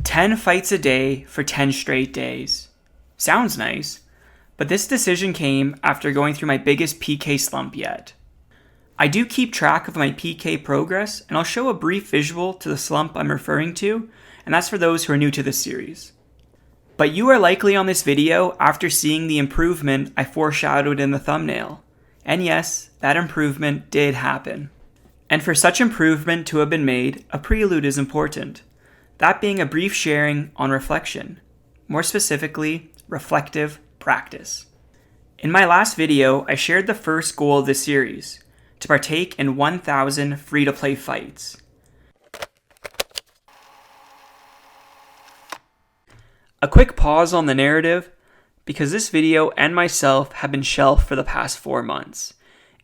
10 fights a day for 10 straight days. Sounds nice, but this decision came after going through my biggest PK slump yet. I do keep track of my PK progress, and I'll show a brief visual to the slump I'm referring to, and that's for those who are new to this series. But you are likely on this video after seeing the improvement I foreshadowed in the thumbnail. And yes, that improvement did happen. And for such improvement to have been made, a prelude is important. That being a brief sharing on reflection. More specifically, reflective practice. In my last video, I shared the first goal of this series, to partake in 1,000 free-to-play fights. A quick pause on the narrative, because this video and myself have been shelved for the past 4 months.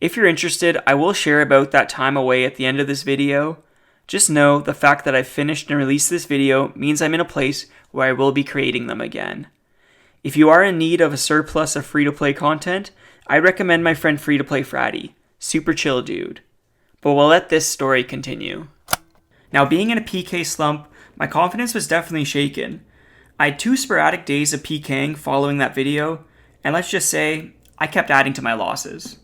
If you're interested, I will share about that time away at the end of this video. Just know the fact that I've finished and released this video means I'm in a place where I will be creating them again. If you are in need of a surplus of free-to-play content, I recommend my friend Free-to-Play Fratty. Super chill dude. But we'll let this story continue. Now, being in a PK slump, my confidence was definitely shaken. I had 2 sporadic days of PKing following that video, and let's just say, I kept adding to my losses.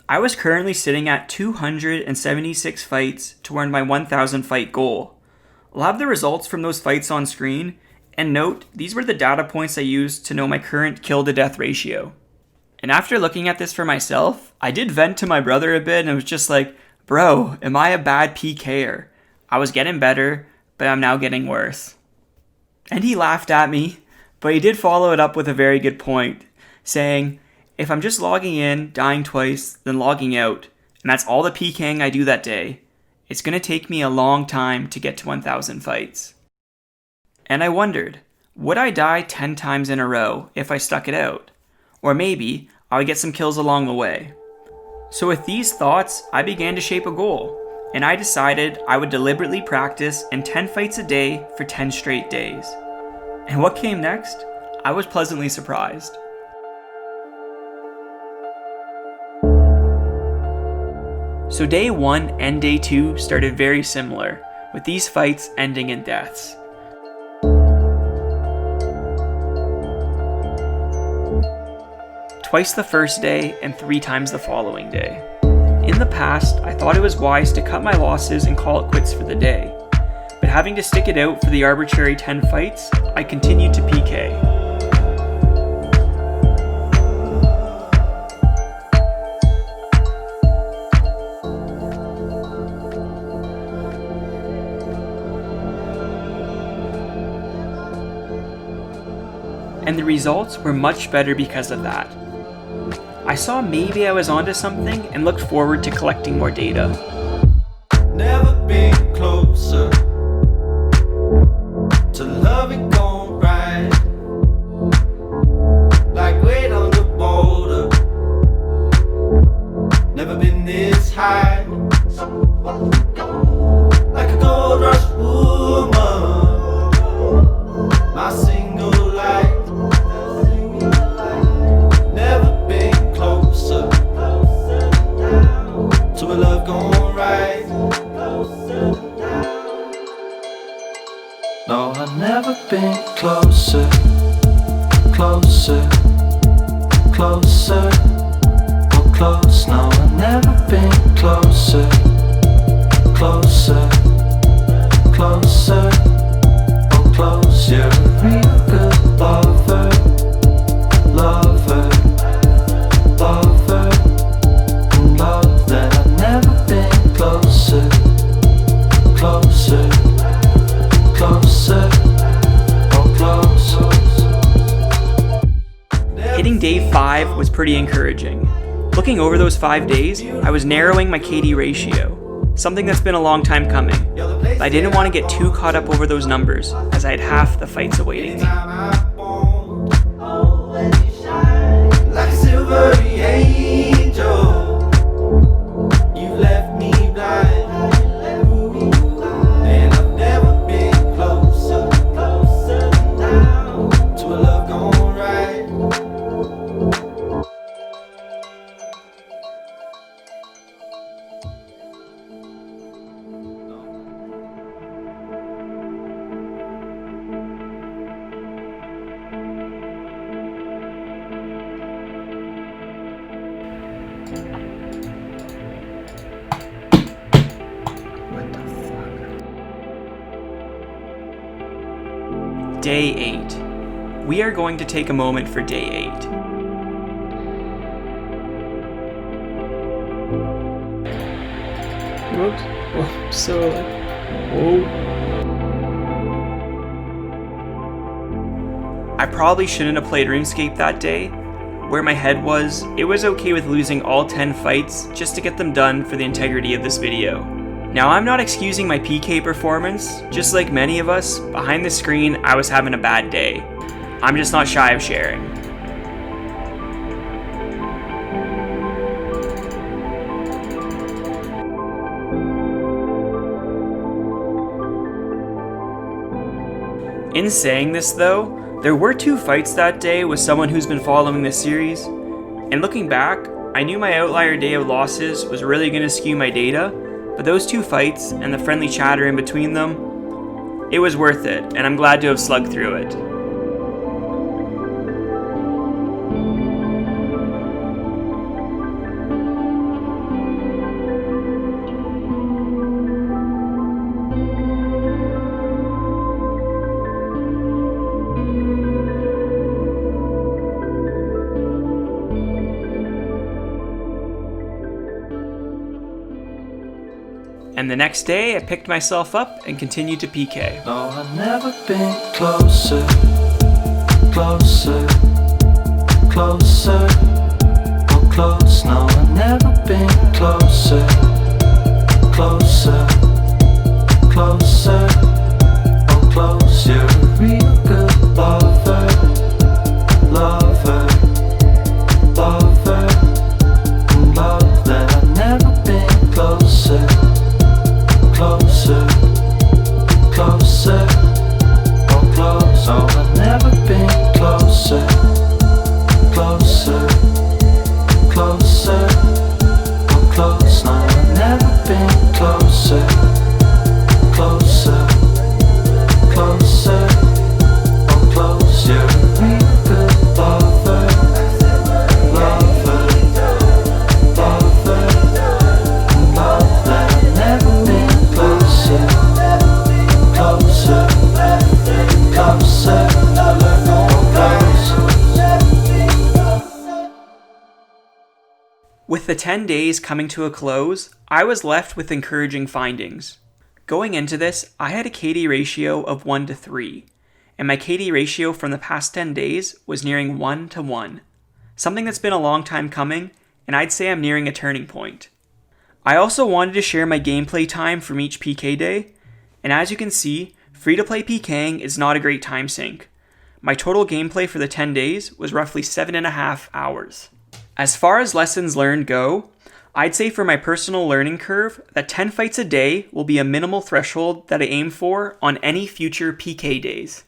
I was currently sitting at 276 fights toward my 1,000 fight goal. I'll have the results from those fights on screen, and note, these were the data points I used to know my current kill to death ratio. And after looking at this for myself, I did vent to my brother a bit and was just like, bro, am I a bad PKer? I was getting better, but I'm now getting worse. And he laughed at me, but he did follow it up with a very good point, saying, if I'm just logging in, dying twice, then logging out, and that's all the PKing I do that day, it's going to take me a long time to get to 1,000 fights. And I wondered, would I die 10 times in a row if I stuck it out? Or maybe I would get some kills along the way. So with these thoughts, I began to shape a goal, and I decided I would deliberately practice in 10 fights a day for 10 straight days. And what came next? I was pleasantly surprised. So day 1 and day 2 started very similar, with these fights ending in deaths. Twice the first day and 3 times the following day. In the past, I thought it was wise to cut my losses and call it quits for the day. But having to stick it out for the arbitrary 10 fights, I continued to PK. And the results were much better because of that. I saw maybe I was onto something and looked forward to collecting more data. Never been closer to loving gone right, like weight on the border. Never been this high, like a gold rush woman. My single light. Never been closer to a love gone right. No, I've never been closer, closer, closer, or close. No, I've never been closer, closer, closer, or close. You're a real good lover, lover, lover, and love that I've never been closer, closer, closer, or closer. Hitting day 5 was pretty encouraging. Looking over those 5 days, I was narrowing my KD ratio, something that's been a long time coming. But I didn't want to get too caught up over those numbers, as I had half the fights awaiting me. Like a silvery angel, you left me blind, and I've never been closer, closer now to a love gone right. Day 8. We are going to take a moment for Day 8. Whoops. Oh, so like, whoa. I probably shouldn't have played RuneScape that day. Where my head was, it was okay with losing all 10 fights just to get them done for the integrity of this video. Now I'm not excusing my PK performance, just like many of us, behind the screen I was having a bad day. I'm just not shy of sharing. In saying this though, there were 2 fights that day with someone who's been following this series, and looking back, I knew my outlier day of losses was really going to skew my data, but those 2 fights and the friendly chatter in between them, it was worth it, and I'm glad to have slugged through it. And the next day, I picked myself up and continued to PK. No, I've never been closer, closer, closer, or close. No, I've never been closer, closer, closer, or close. You're a real good lover, lover, lover, and love that I've never been closer. Closer, closer, or close. Oh, I've never been closer, closer, closer, or close. No, I've never been closer, closer, closer, or close. You're a real good lover, lover, lover, and love that I've never been closer, closer, closer, closer. With the 10 days coming to a close, I was left with encouraging findings. Going into this, I had a KD ratio of 1 to 3, and my KD ratio from the past 10 days was nearing 1 to 1. Something that's been a long time coming, and I'd say I'm nearing a turning point. I also wanted to share my gameplay time from each PK day, and as you can see, free-to-play PKing is not a great time sink. My total gameplay for the 10 days was roughly 7.5 hours. As far as lessons learned go, I'd say for my personal learning curve that 10 fights a day will be a minimal threshold that I aim for on any future PK days.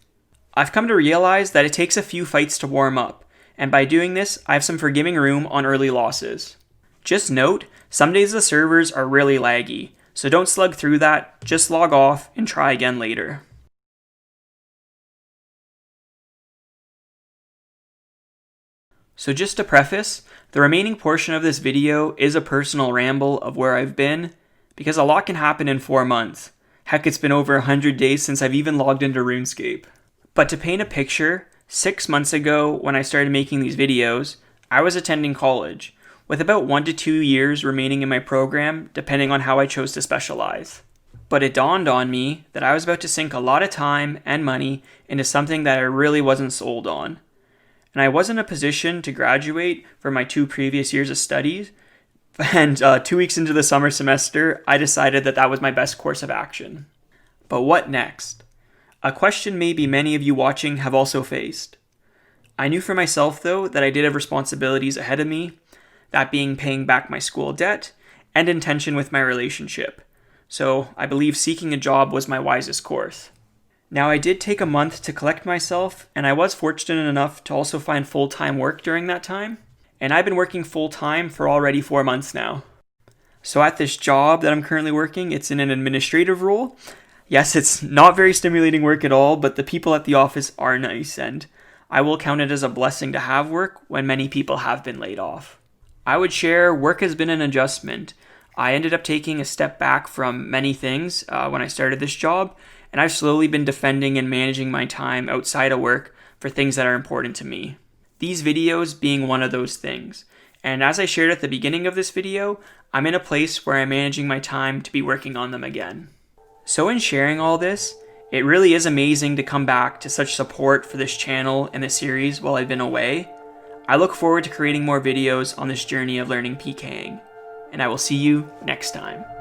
I've come to realize that it takes a few fights to warm up, and by doing this, I have some forgiving room on early losses. Just note, some days the servers are really laggy, so don't slug through that, just log off and try again later. So just to preface, the remaining portion of this video is a personal ramble of where I've been, because a lot can happen in 4 months. Heck, it's been over 100 days since I've even logged into RuneScape. But to paint a picture, 6 months ago when I started making these videos, I was attending college, with about 1 to 2 years remaining in my program, depending on how I chose to specialize. But it dawned on me that I was about to sink a lot of time and money into something that I really wasn't sold on. And I was in a position to graduate from my 2 previous years of studies, and 2 weeks into the summer semester, I decided that that was my best course of action. But what next? A question maybe many of you watching have also faced. I knew for myself, though, that I did have responsibilities ahead of me, that being paying back my school debt and in tension with my relationship. So I believe seeking a job was my wisest course. Now I did take a month to collect myself, and I was fortunate enough to also find full-time work during that time, and I've been working full-time for already 4 months now. So at this job that I'm currently working, it's in an administrative role. Yes, it's not very stimulating work at all, but the people at the office are nice, and I will count it as a blessing to have work when many people have been laid off. I would share work has been an adjustment. I ended up taking a step back from many things when I started this job, and I've slowly been defending and managing my time outside of work for things that are important to me. These videos being one of those things. And as I shared at the beginning of this video, I'm in a place where I'm managing my time to be working on them again. So in sharing all this, it really is amazing to come back to such support for this channel and the series while I've been away. I look forward to creating more videos on this journey of learning PKing, and I will see you next time.